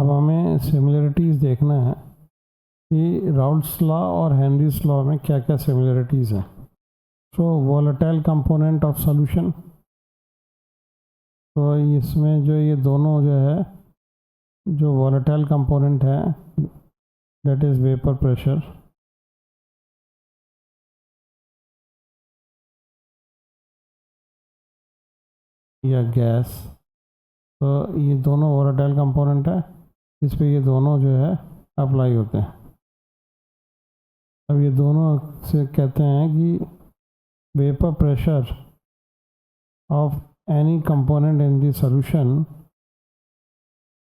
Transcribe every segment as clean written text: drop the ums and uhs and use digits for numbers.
अब हमें सिमिलरिटीज़ देखना है कि राउल्ट्स लॉ और हेनरीज लॉ में क्या क्या सिमिलरिटीज़ हैं। सो वोलेटाइल कंपोनेंट ऑफ सॉल्यूशन, तो इसमें जो ये दोनों जो है, जो वोलेटाइल कंपोनेंट है दैट इज़ वेपर प्रेशर, या गैस, तो ये दोनों वोलेटाइल कंपोनेंट है, इस पे ये दोनों जो है अप्लाई होते हैं। अब ये दोनों से कहते हैं कि vapour pressure of any component in the solution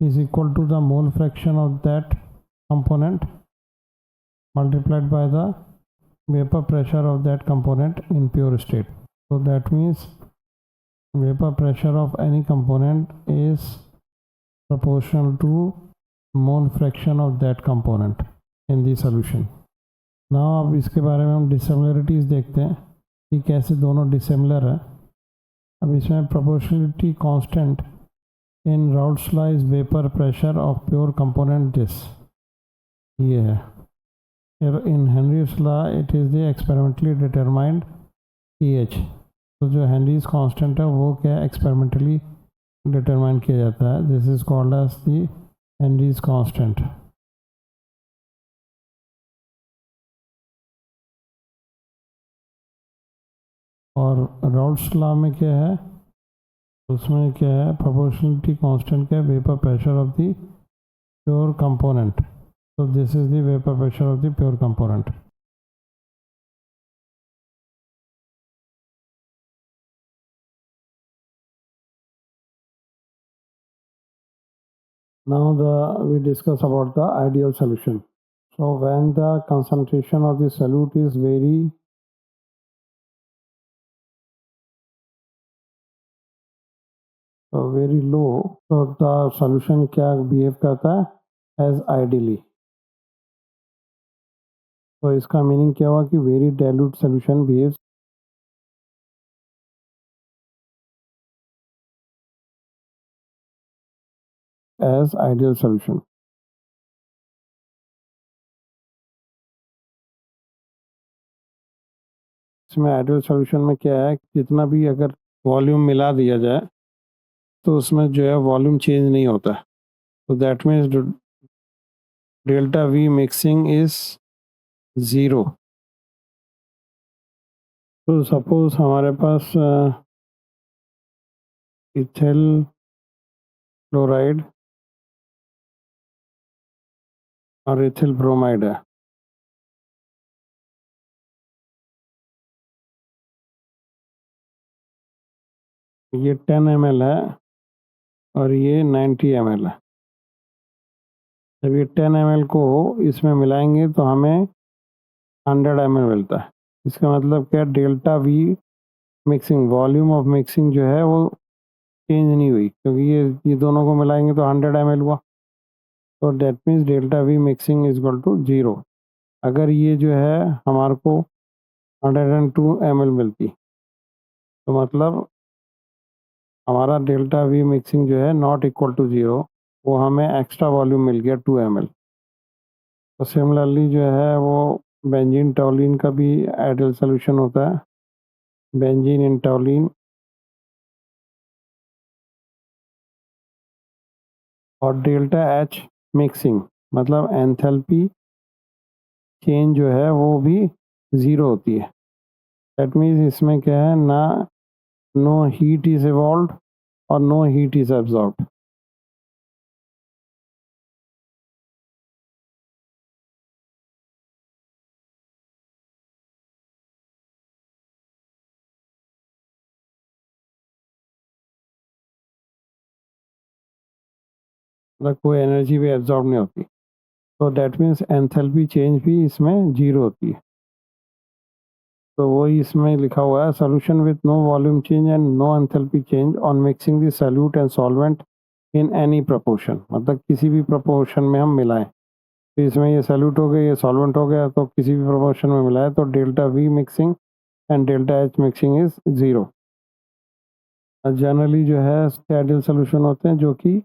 is equal to the mole fraction of that component multiplied by the vapor pressure of that component in pure state. So that means vapor pressure of any component is proportional to mole fraction of that component in the solution. Now अब इसके बारे में हम dissimilarities देखते हैं कि कैसे दोनों डिसिमिलर है। अब इसमें proportionality constant in Raoult's law is vapour pressure of pure component this, ये है। In Henry's law it is the experimentally determined pH। तो जो हेनरीज कांस्टेंट है वो क्या एक्सपेरिमेंटली डिटरमाइन किया जाता है, this is called as the Henry's constant. और राउल्ट्स लॉ में क्या है, उसमें क्या है, प्रोपोर्शनलिटी कांस्टेंट क्या है, vapour pressure of the pure component. So this is the vapor pressure of the pure component. Now we discuss about the ideal solution. So when the concentration of the solute is very low, so the solution क्या behave करता है as ideally. तो इसका meaning क्या हुआ कि very dilute solution behaves as ideal solution. इसमें ideal solution में क्या है, जितना भी अगर वॉल्यूम मिला दिया जाए तो उसमें जो है वॉल्यूम चेंज नहीं होता, तो that means delta V mixing is zero. तो सपोज हमारे पास इथेल क्लोराइड और इथिल ब्रोमाइड है, ये 10 ml है और ये 90 ml है। जब ये 10 ml को इसमें मिलाएंगे तो हमें 100 ml मिलता है। इसका मतलब क्या, delta V mixing, volume of mixing जो है वो चेंज नहीं हुई, क्योंकि ये दोनों को मिलाएंगे तो 100 ml हुआ, तो that means delta V mixing is equal to 0। अगर ये जो है हमारे को 102 ml मिलती तो मतलब हमारा डेल्टा वी मिक्सिंग जो है नॉट इक्वल टू 0, वो हमें एक्स्ट्रा वॉल्यूम मिल गया 2 ml। तो सिमिलरली जो है वो बेंजीन टॉलिन का भी आइडियल सॉल्यूशन होता है, बेंजीन इन टॉलिन और डेल्टा एच मिक्सिंग, मतलब एंथैल्पी चेंज जो है वो भी 0 होती है। दैट मीन्स इसमें क्या है ना, नो हीट इज इवॉल्व्ड और नो हीट इज एब्जॉर्ब्ड। मतलब कोई एनर्जी भी एब्जॉर्ब नहीं होती, तो दैट मीन्स एंथैल्पी चेंज भी इसमें 0 होती है। तो वही इसमें लिखा हुआ है, solution with no volume change and no enthalpy change on mixing the solute and solvent in any proportion, मतलब किसी भी प्रोपोर्शन में हम मिलाएं। तो इसमें ये सॉल्यूट हो गया, ये सॉल्वेंट हो गया, तो किसी भी प्रोपोर्शन में मिलाएं तो delta V mixing and delta H mixing is 0। Generally जो है आइडियल सोल्यूशन होते हैं जो कि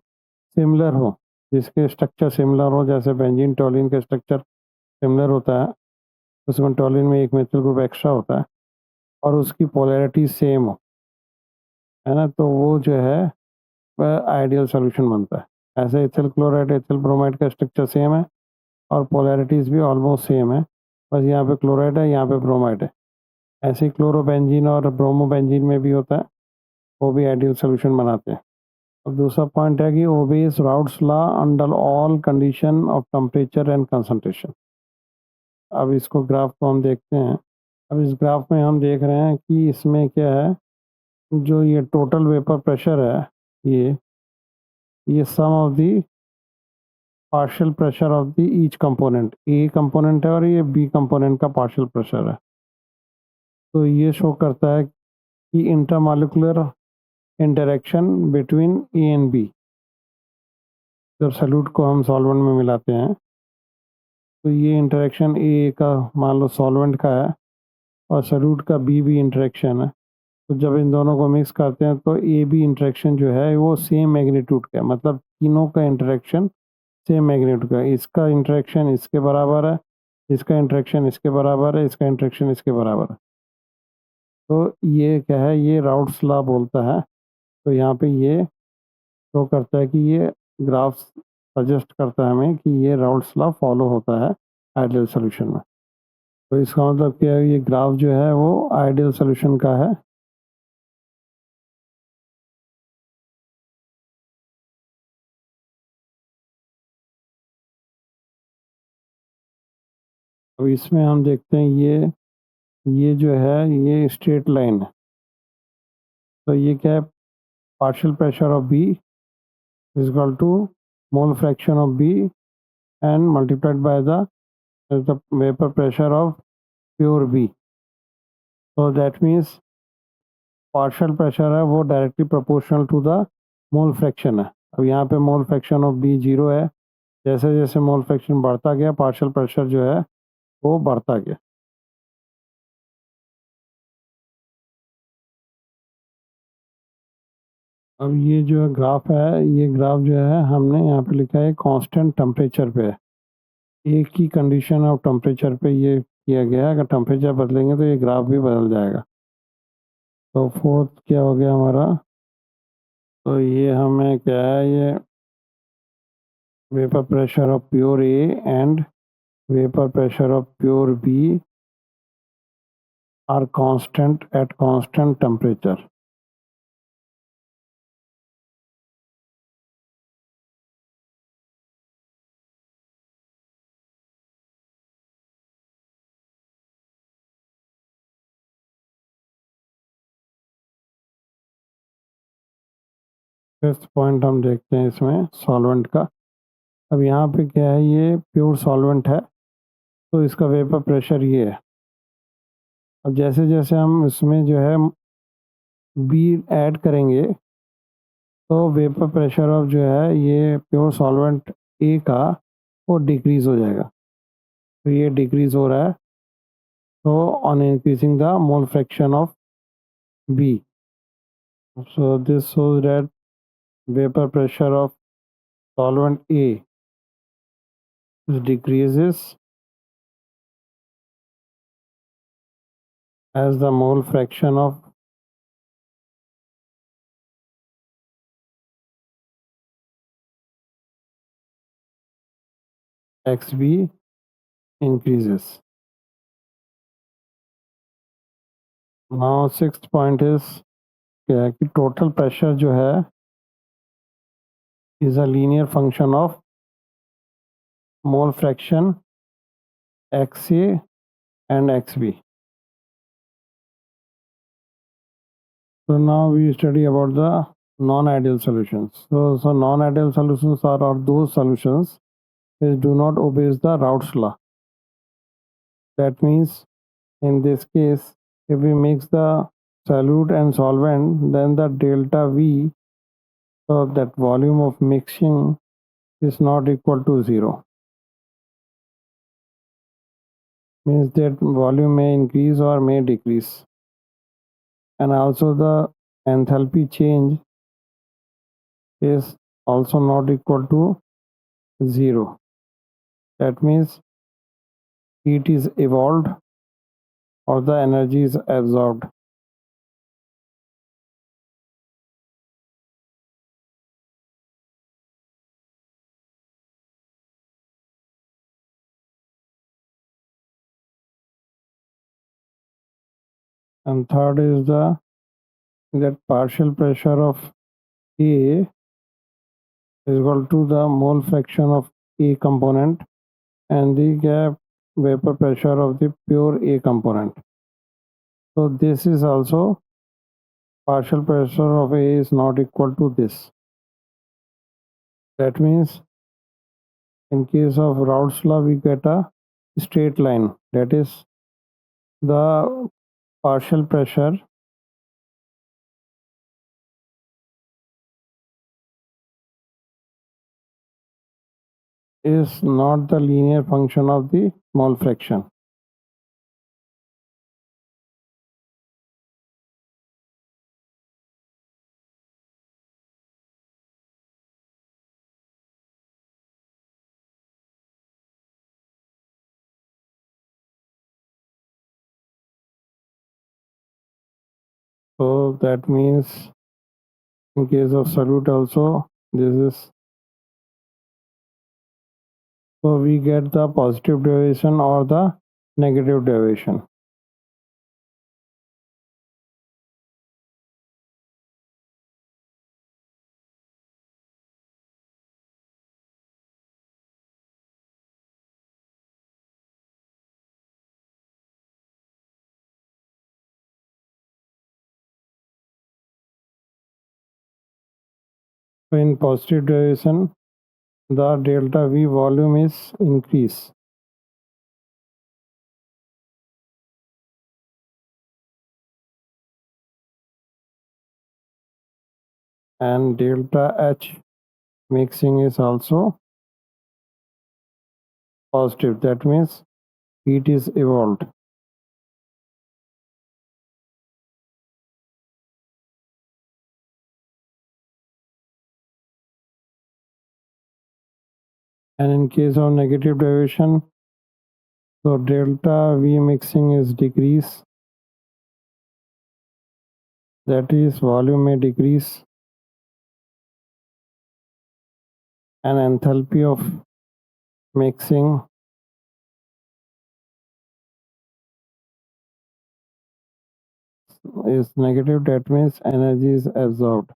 सिमिलर हो, जिसके स्ट्रक्चर सिमिलर हो, जैसे बेंजीन टोलिन का स्ट्रक्चर सिमिलर होता है, उसमें टोलिन में एक मेथिल ग्रुप एक्स्ट्रा होता है और उसकी पोलैरिटी सेम हो, है ना, तो वो जो है वह आइडियल सोल्यूशन बनता है। ऐसे इथिल क्लोराइड इथिल ब्रोमाइड का स्ट्रक्चर सेम है और पोलैरिटीज़ भी ऑलमोस्ट सेम है, बस यहाँ पे क्लोराइड है, यहाँ पे ब्रोमाइड है। ऐसे ही क्लोरोबेंजीन और ब्रोमोबेंजीन में भी होता है, वो भी आइडियल सोल्यूशन बनाते हैं। और दूसरा पॉइंट है कि obeys Raoult's law under all condition of temperature and concentration. अब इसको ग्राफ को हम देखते हैं। अब इस ग्राफ में हम देख रहे हैं कि इसमें क्या है, जो ये टोटल वेपर प्रेशर है, ये sum of the partial pressure of the each component, A component है और ये बी कंपोनेंट का पार्शियल प्रेशर है। तो ये शो करता है कि intermolecular interaction between A and B. जब सॉल्यूट को हम सॉल्वेंट में मिलाते हैं तो ये इंटरेक्शन ए का मान लो सॉल्वेंट का है और सॉल्यूट का बी इंटरेक्शन है, तो जब इन दोनों को मिक्स करते हैं तो ए बी इंटरेक्शन जो है वो सेम मैग्नीट्यूड का है, मतलब तीनों का इंटरेक्शन सेम मैग्नीट्यूड का है। इसका इंटरेक्शन इसके बराबर है, इसका इंटरेक्शन इसके बराबर है, इसका इंटरेक्शन इसके बराबर है। तो ये क्या है, ये राउट्स लॉ बोलता है। तो यहाँ पे ये शो करता है कि ये ग्राफ सजेस्ट करता है हमें कि ये राउट्स लॉ फॉलो होता है आइडियल सोल्यूशन में। तो इसका मतलब क्या है, ये ग्राफ जो है वो आइडियल सोल्यूशन का है। अब इसमें हम देखते हैं ये जो है ये स्ट्रेट लाइन है, तो ये क्या है, partial pressure of B is equal to mole fraction of B and multiplied by the vapour pressure of pure B. तो दैट मीन्स पार्शियल प्रेशर है वो directly proportional to the mole fraction है। अब यहाँ पे मोल फ्रैक्शन ऑफ बी 0 है, जैसे जैसे मोल फ्रैक्शन बढ़ता गया पार्शियल प्रेशर जो है वो बढ़ता गया। अब ये जो ग्राफ है, ये ग्राफ जो है हमने यहाँ पे लिखा है कांस्टेंट टेम्परेचर पे है, एक ही कंडीशन ऑफ टेम्परेचर पे ये किया गया है। अगर टेम्परेचर बदलेंगे तो ये ग्राफ भी बदल जाएगा। तो फोर्थ क्या हो गया हमारा, तो ये हमें क्या है, ये vapour pressure of pure A and vapour pressure of pure B are constant at constant temperature. Fifth point हम देखते हैं इसमें सॉल्वेंट का। अब यहाँ पे क्या है, ये प्योर सॉल्वेंट है तो इसका वेपर प्रेशर ये है। अब जैसे जैसे हम इसमें जो है बी ऐड करेंगे तो वेपर प्रेशर ऑफ जो है ये प्योर सॉल्वेंट ए का वो डिक्रीज़ हो जाएगा। तो ये डिक्रीज़ हो रहा है, तो on increasing the mole fraction of B, so this shows that vapor pressure of solvent A decreases as the mole fraction of XB increases. Now sixth point is क्या है कि टोटल प्रेशर जो है is a linear function of mole fraction XA and XB. So now we study about the non-ideal solutions. So non-ideal solutions are those solutions which do not obey the Raoult's law. That means in this case, if we mix the solute and solvent, then the delta V, so that volume of mixing is not equal to 0. Means that volume may increase or may decrease. And also the enthalpy change is also not equal to 0. That means heat is evolved or the energy is absorbed. And third is that partial pressure of A is equal to the mole fraction of A component and the gap vapor pressure of the pure A component. So this is also partial pressure of A is not equal to this. That means in case of Raoult's law we get a straight line, that is the partial pressure is not the linear function of the mole fraction. So that means in case of solute also this is, so we get the positive derivation or the negative derivation. So in positive derivation the delta V volume is increase and delta H mixing is also positive. That means heat is evolved. And in case of negative derivation, so delta V mixing is decrease. That is volume may decrease and enthalpy of mixing is negative. That means energy is absorbed.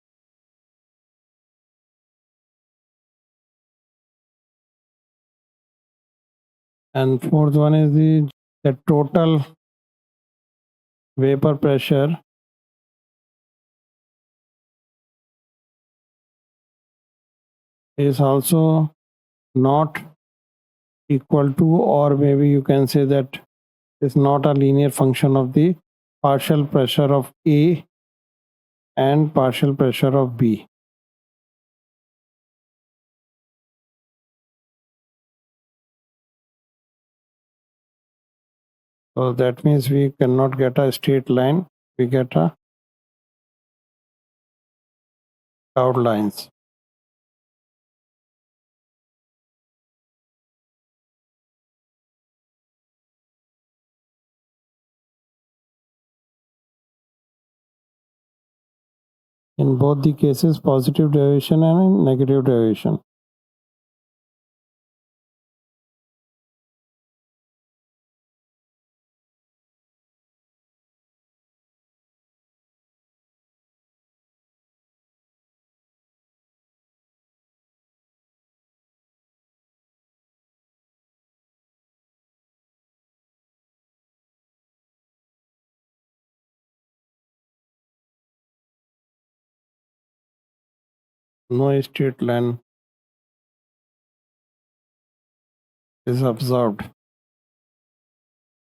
And fourth one is the total vapor pressure is also not equal to, or maybe you can say that is not a linear function of the partial pressure of A and partial pressure of B. So that means we cannot get a straight line, we get a curved lines. In both the cases, positive derivation and negative derivation. No straight line is observed.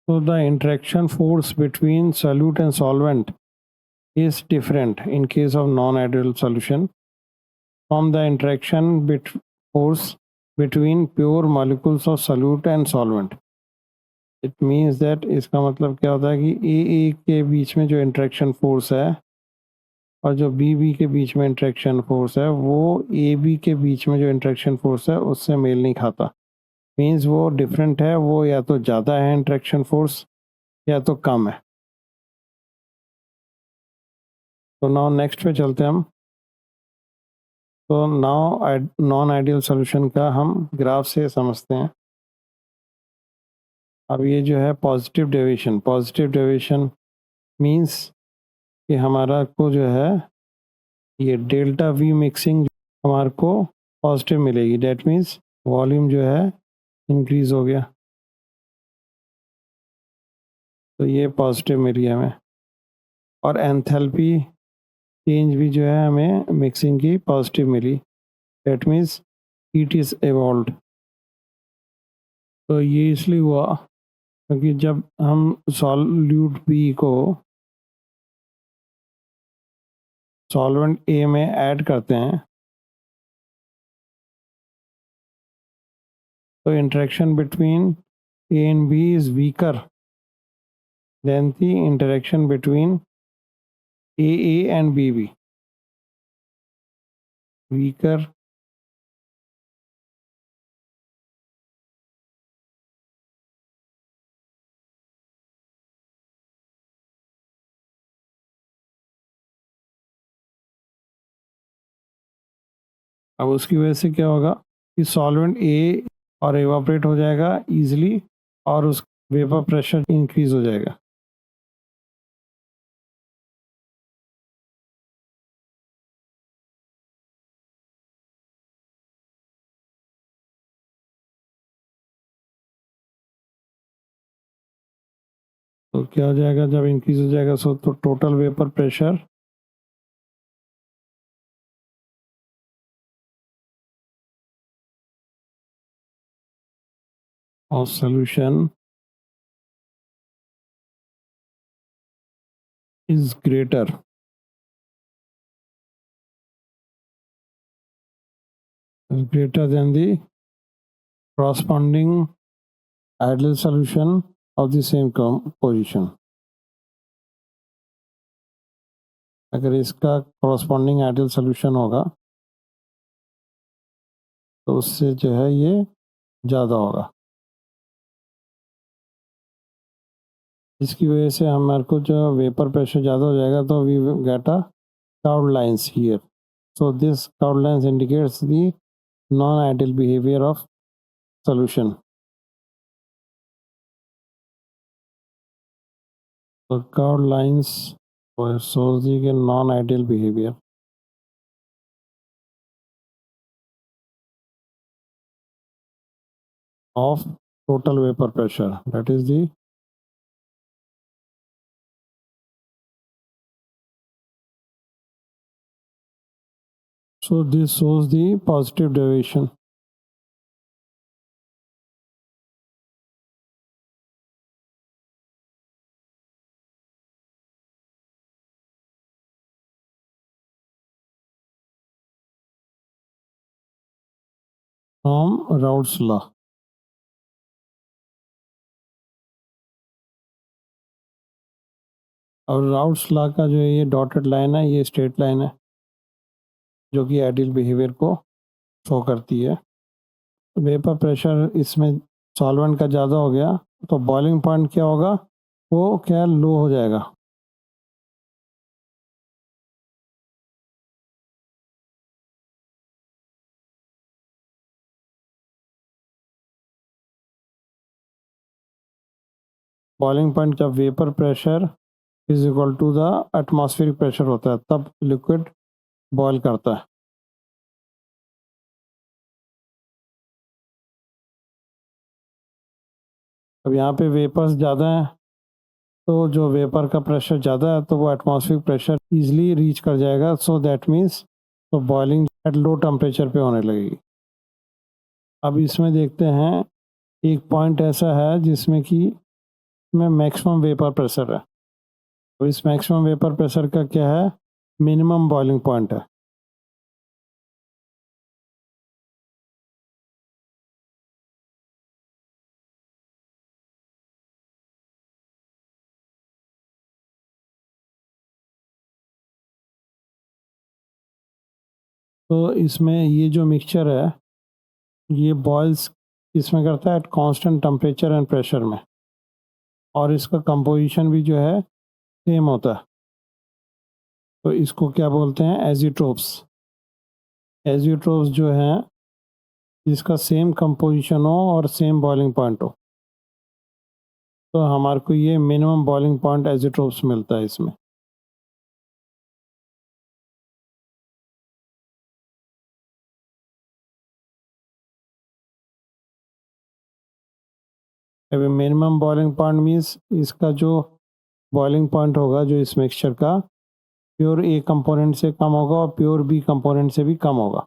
So the interaction force between solute and solvent is different in case of non-ideal solution from the interaction force between pure molecules of solute and solvent. It means that इसका मतलब क्या होता है कि ए के बीच में जो interaction force है और जो बी बी के बीच में इंट्रैक्शन फोर्स है वो ए बी के बीच में जो इंट्रैक्शन फोर्स है उससे मेल नहीं खाता, मीन्स वो डिफरेंट है, वो या तो ज़्यादा है इंट्रैक्शन फोर्स या तो कम है। तो नाउ नेक्स्ट पे चलते हैं हम। तो नाउ नॉन आइडियल सॉल्यूशन का हम ग्राफ से समझते हैं। अब ये जो है पॉजिटिव डेविएशन मीन्स कि हमारा को जो है ये डेल्टा वी मिक्सिंग हमारे को पॉजिटिव मिलेगी, डेट मीन्स वॉल्यूम जो है इंक्रीज हो गया, तो ये पॉजिटिव मिली हमें। और एंथैल्पी चेंज भी जो है हमें मिक्सिंग की पॉजिटिव मिली, that means heat is evolved. तो ये इसलिए हुआ क्योंकि जब हम सॉल्यूट बी को सॉल्वेंट ए में ऐड करते हैं तो interaction between A and B is weaker than the interaction between A and B B, weaker अब उसकी वजह से क्या होगा कि सॉल्वेंट ए और एवापोरेट हो जाएगा इजीली और उस वेपर प्रेशर इंक्रीज हो जाएगा। तो क्या हो जाएगा जब इंक्रीज हो जाएगा सो तो total vapour pressure of solution is greater than the corresponding ideal solution of the same position। अगर इसका corresponding ideal solution होगा तो उससे जो है ये ज़्यादा होगा, इसकी वजह से हमारे को जो वेपर प्रेशर ज़्यादा हो जाएगा तो we get a curved lines here. So this curved lines indicates the non ideal behaviour of solution। So curved lines shows the non-ideal behavior of total vapor pressure, that is the so this shows the positive deviation। from Raoult's law। और routes law का जो ये dotted line है ये straight line है जो कि ideal behaviour को शो करती है। वेपर प्रेशर इसमें सॉल्वेंट का ज़्यादा हो गया तो बॉइलिंग पॉइंट क्या होगा, वो क्या लो हो जाएगा। बॉइलिंग पॉइंट जब vapour pressure is equal to the atmospheric pressure होता है तब लिक्विड बॉयल करता है। अब यहाँ पे वेपर्स ज़्यादा हैं तो जो वेपर का प्रेशर ज़्यादा है तो वो एटमॉस्फेरिक प्रेशर इजीली रीच कर जाएगा, सो दैट मीन्स तो बॉइलिंग एट लो टेम्परेचर पे होने लगेगी। अब इसमें देखते हैं एक पॉइंट ऐसा है जिसमें कि में मैक्सिमम वेपर प्रेशर है, तो इस मैक्सिमम वेपर प्रेशर का क्या है, मिनिमम बॉइलिंग पॉइंट है। तो इसमें ये जो मिक्सचर है ये बॉयल्स इसमें करता है eight constant temperature and pressure में, और इसका कंपोजिशन भी जो है सेम होता है। तो इसको क्या बोलते हैं, एजिट्रोप्स। एजिट्रोप्स जो हैं जिसका सेम कंपोजिशन हो और सेम बॉइलिंग पॉइंट हो, तो हमारे को ये मिनिमम बॉइलिंग पॉइंट एजिट्रोप्स मिलता है इसमें। अभी मिनिमम बॉइलिंग पॉइंट मीन्स इसका जो बॉइलिंग पॉइंट होगा जो इस मिक्सचर का प्योर ए कंपोनेंट से कम होगा और प्योर बी कंपोनेंट से भी कम होगा।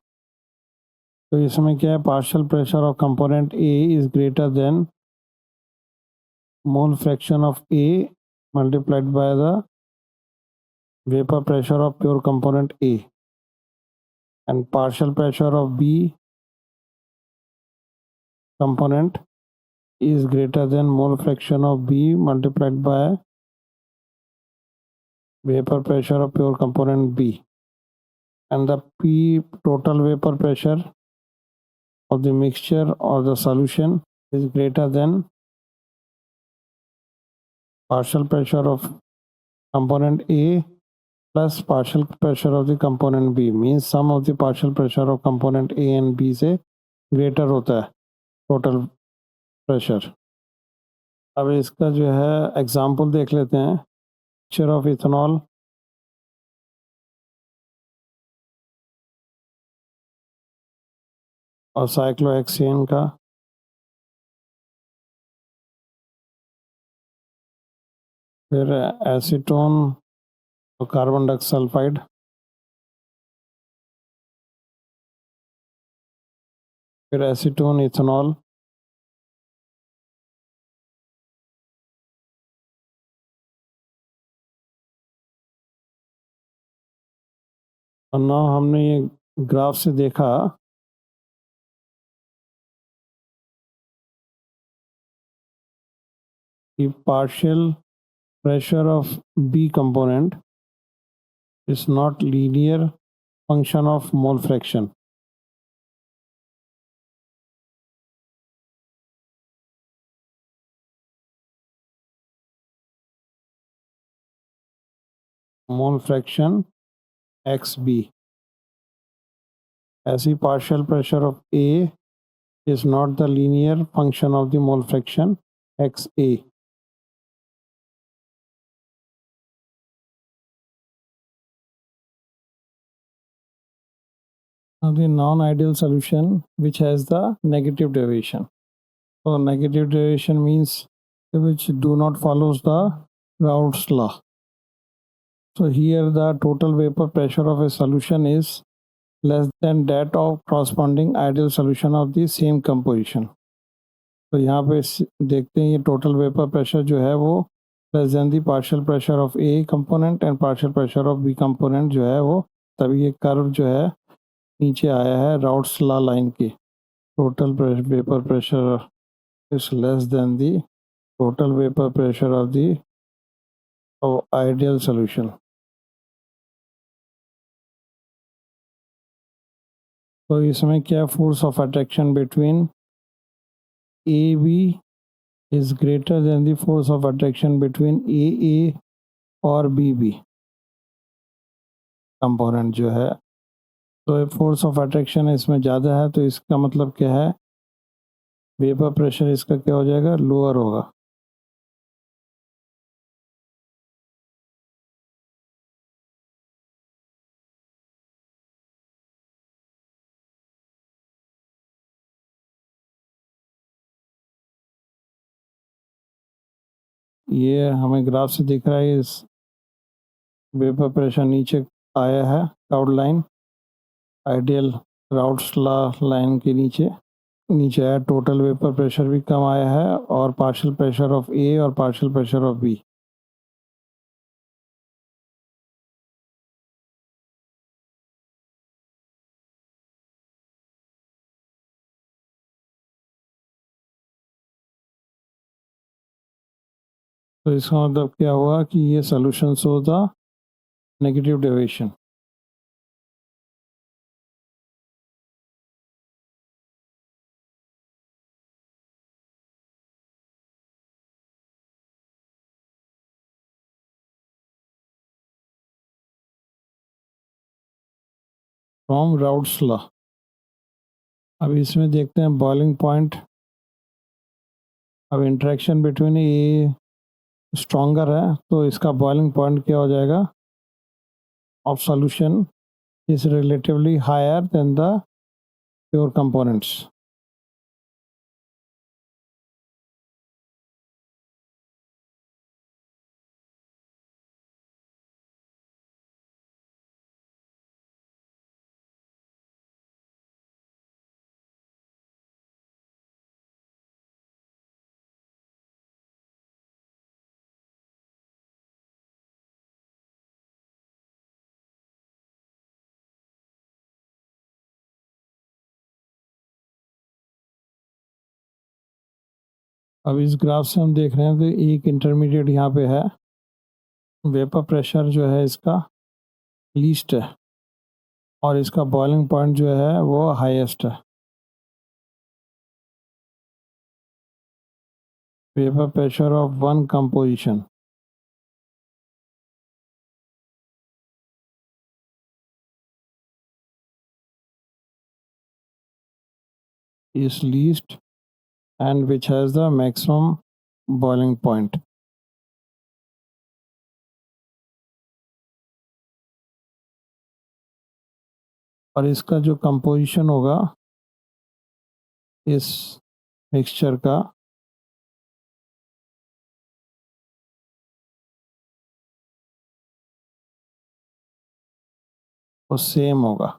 तो इसमें क्या है, partial pressure of component A is greater than mole fraction of A multiplied by the vapour pressure of pure component A, and partial pressure of B component is greater than mole fraction of B multiplied by vapor pressure of pure component B, and the P total vapor pressure of the mixture or the solution is greater than partial pressure of component A plus partial pressure of the component B, means sum of the partial pressure of component A and B से greater होता है total pressure। अब इसका जो है example देख लेते हैं। मिक्सचर ऑफ इथेनॉल और साइक्लोहेक्सेन का, फिर एसीटोन और कार्बन डाइसल्फाइड, फिर एसीटोन इथेनॉल, और ना हमने ये ग्राफ से देखा कि partial pressure of B component is not linear function of mole fraction. Mole fraction X B, ऐसी partial pressure of A is not the linear function of the mole fraction X A. Now the non-ideal solution which has the negative deviation. So negative deviation means which do not follows the Raoult's law. So here the total vapor pressure of a solution is less than that of corresponding ideal solution of the same composition. तो यहाँ पे देखते हैं ये total vapor pressure जो है वो less than the partial pressure of A component and partial pressure of B component जो है वो, तभी ये कर्व जो है नीचे आया है राउट्स लॉ लाइन की। Total vapour pressure is less than the total vapour pressure of the ideal solution. तो इसमें क्या, force of attraction between A B is greater than the force of attraction between A और B component जो है। तो force of attraction इसमें ज़्यादा है, तो इसका मतलब क्या है, वेपर प्रेशर इसका क्या हो जाएगा, लोअर होगा। ये हमें ग्राफ से दिख रहा है, इस वेपर प्रेशर नीचे आया है cloud line, ideal routes law line के नीचे आया। टोटल वेपर प्रेशर भी कम आया है और पार्शियल प्रेशर ऑफ ए और पार्शियल प्रेशर ऑफ बी। तो इसका मतलब क्या हुआ कि ये solution show the negative deviation. From Raoult's law. अब इसमें देखते हैं बॉइलिंग पॉइंट। अब इंटरेक्शन बिटवीन ए स्ट्रॉन्गर है तो इसका बॉइलिंग पॉइंट क्या हो जाएगा of solution is relatively higher than the pure components. अब इस ग्राफ से हम देख रहे हैं तो एक इंटरमीडिएट यहाँ पे है, वेपर प्रेशर जो है इसका लीस्ट है और इसका बॉइलिंग पॉइंट जो है वो हाईएस्ट है। Vapour pressure of one composition is least and which has the maximum boiling point. और इसका जो कंपोजिशन होगा इस मिक्सचर का वो सेम होगा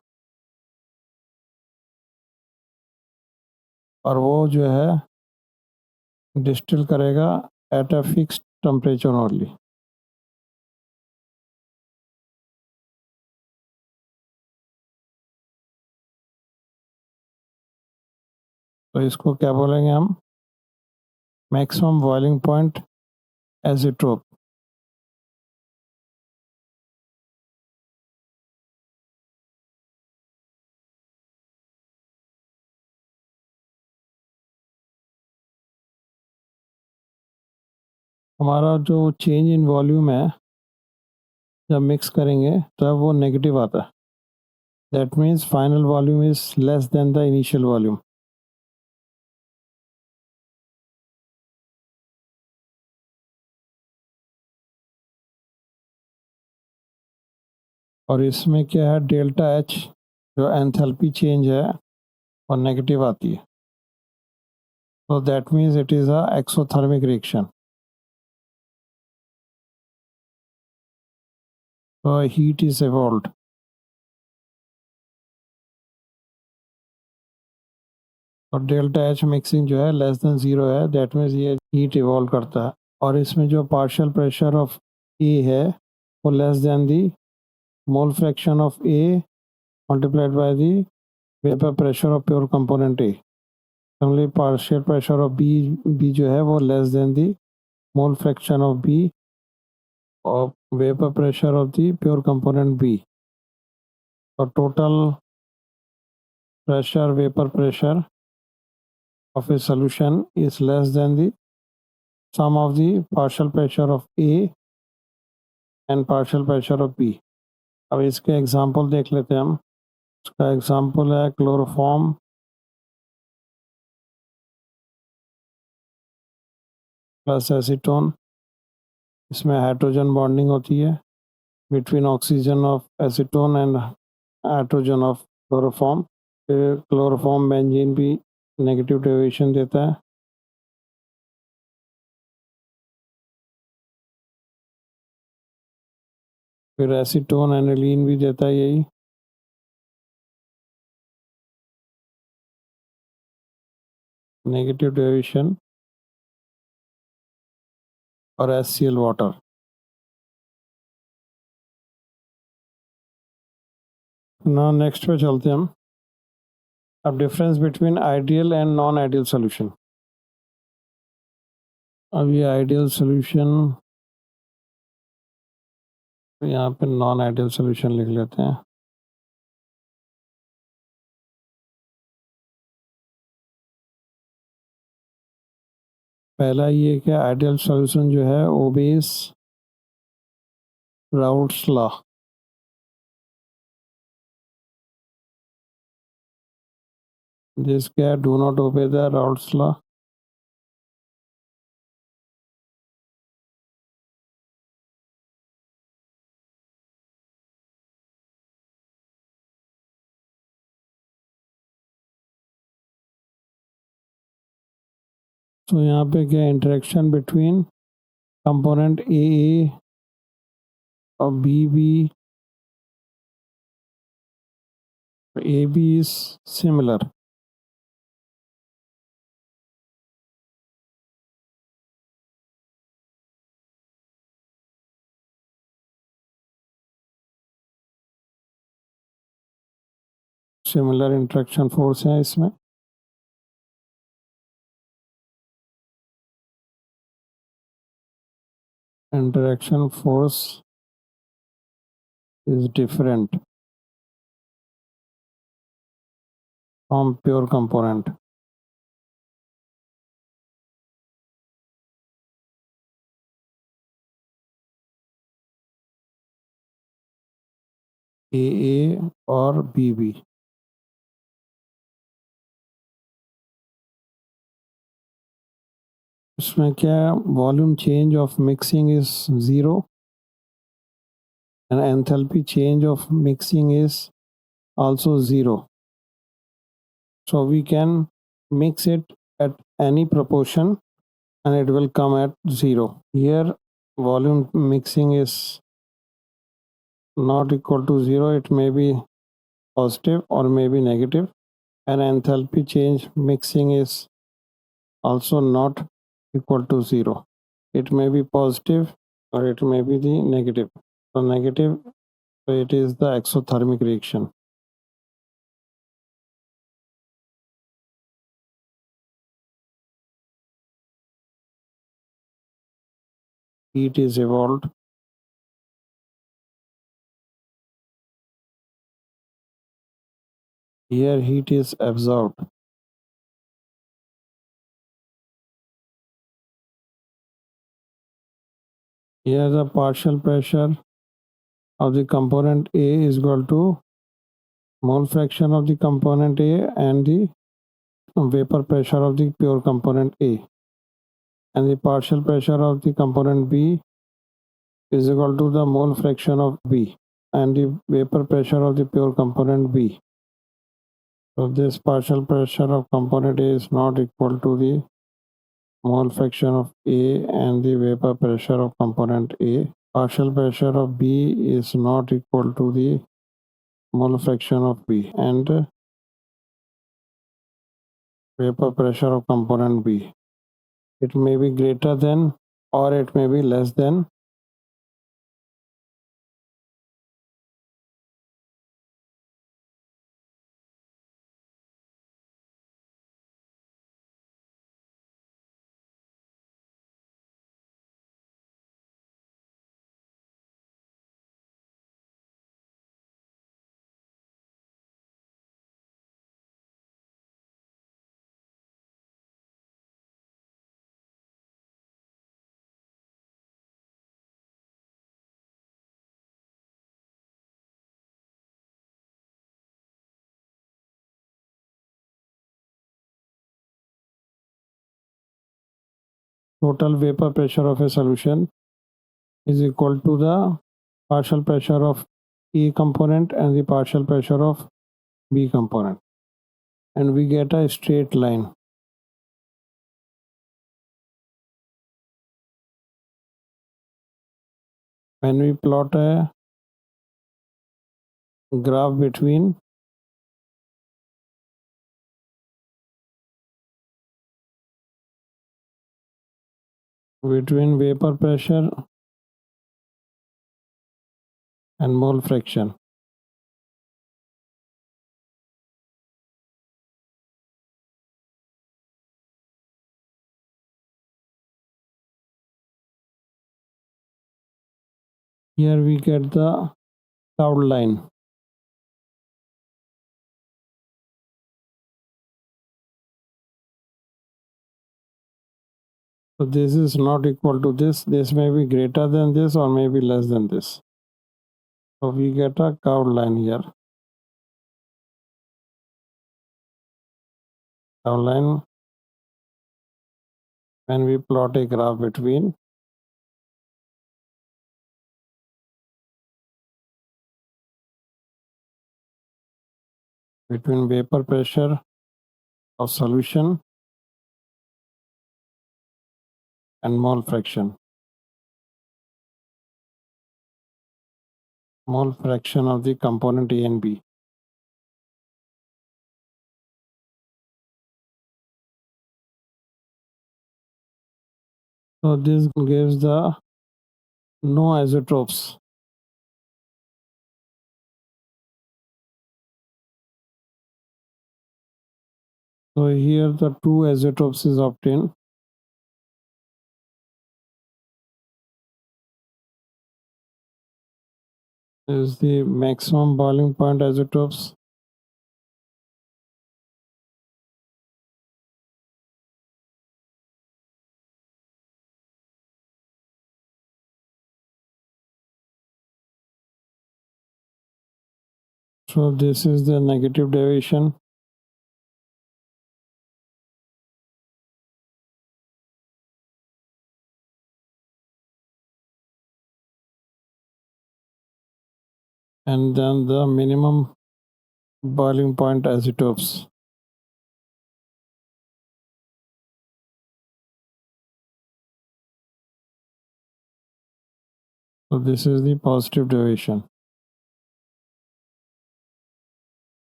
और वो जो है डिस्टिल करेगा at a fixed temperature only. तो इसको क्या बोलेंगे हम मैक्सिमम बॉइलिंग पॉइंट एज़ोट्रोप। हमारा जो चेंज इन वॉल्यूम है जब मिक्स करेंगे तब वो नेगेटिव आता है। That means final volume is less than the initial volume. और इसमें क्या है डेल्टा एच जो एंथैल्पी चेंज है और नेगेटिव आती है। So that means it is a exothermic reaction. So heat is evolved. और डेल्टा एच मिक्सिंग जो है लेस देन ज़ीरो है, दैट मीन्स ये हीट इवॉल्व करता है। और इसमें जो पार्शियल प्रेशर ऑफ ए है वो less than the mole fraction of A multiplied by the vapour pressure of pure component A. Similarly partial pressure of B जो है वो less than the mole fraction of B और vapour pressure of the pure component B. और total pressure vapor pressure of a solution is less than the sum of the partial pressure of A and partial pressure of B. अब इसके example देख लेते हैं हम। इसका example है chloroform plus acetone. इसमें हाइड्रोजन बॉन्डिंग होती है between oxygen of acetone and hydrogen of chloroform. फिर क्लोरोफॉर्म बेंजीन भी नेगेटिव डेविएशन देता है। फिर एसीटोन एनिलीन भी देता है यही। नेगेटिव डेविएशन और HCl वाटर। ना नेक्स्ट पे चलते हैं हम। अब difference between ideal and non ideal solution. अब ये आइडियल सॉल्यूशन, यहाँ पे नॉन आइडियल सॉल्यूशन लिख लेते हैं। पहला ये कि आइडियल सॉल्यूशन जो है obeys Raoult's law. This guy do not obey the Raoult's law. So यहाँ पे क्या interaction between component AA और BB, AB is similar. Similar interaction force है इसमें. Interaction force is different from pure component. AA और BB. इसमें क्या volume change of mixing is 0 and enthalpy change of mixing is also 0. So we can mix it at any proportion and it will come at 0. Here volume mixing is not equal to 0. It may be positive or may be negative, and enthalpy change mixing is also not equal to 0. It may be positive or it may be the negative. So negative, so it is the exothermic reaction. Heat is evolved. Here heat is absorbed. Here the partial pressure of the component A is equal to mole fraction of the component A and the vapor pressure of the pure component A, and the partial pressure of the component B is equal to the mole fraction of B and the vapor pressure of the pure component B. So this partial pressure of component A is not equal to the mole fraction of A and the vapor pressure of component A. Partial pressure of B is not equal to the mole fraction of B and vapor pressure of component B. It may be greater than or it may be less than total vapor pressure of a solution is equal to the partial pressure of A component and the partial pressure of B component, and we get a straight line. When we plot a graph between vapor pressure and mole fraction, here we get the curved line. So this is not equal to this. This may be greater than this or maybe less than this. So we get a curved line here. Line when we plot a graph between vapor pressure of solution and mole fraction. Mole fraction of the component A and B. So this gives the no isotopes. So here the 2 isotopes is obtained. Is the maximum boiling point isotopes. So this is the negative deviation. And then the minimum boiling point isotopes. So this is the positive deviation.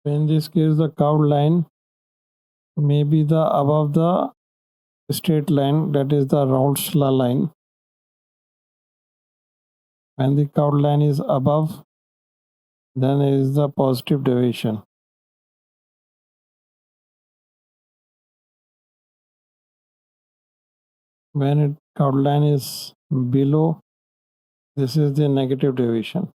In this case, the curved line may be the above the straight line, that is the Raoult's law line. When the curved line is above, then it is the positive deviation. When curved line is below, this is the negative deviation.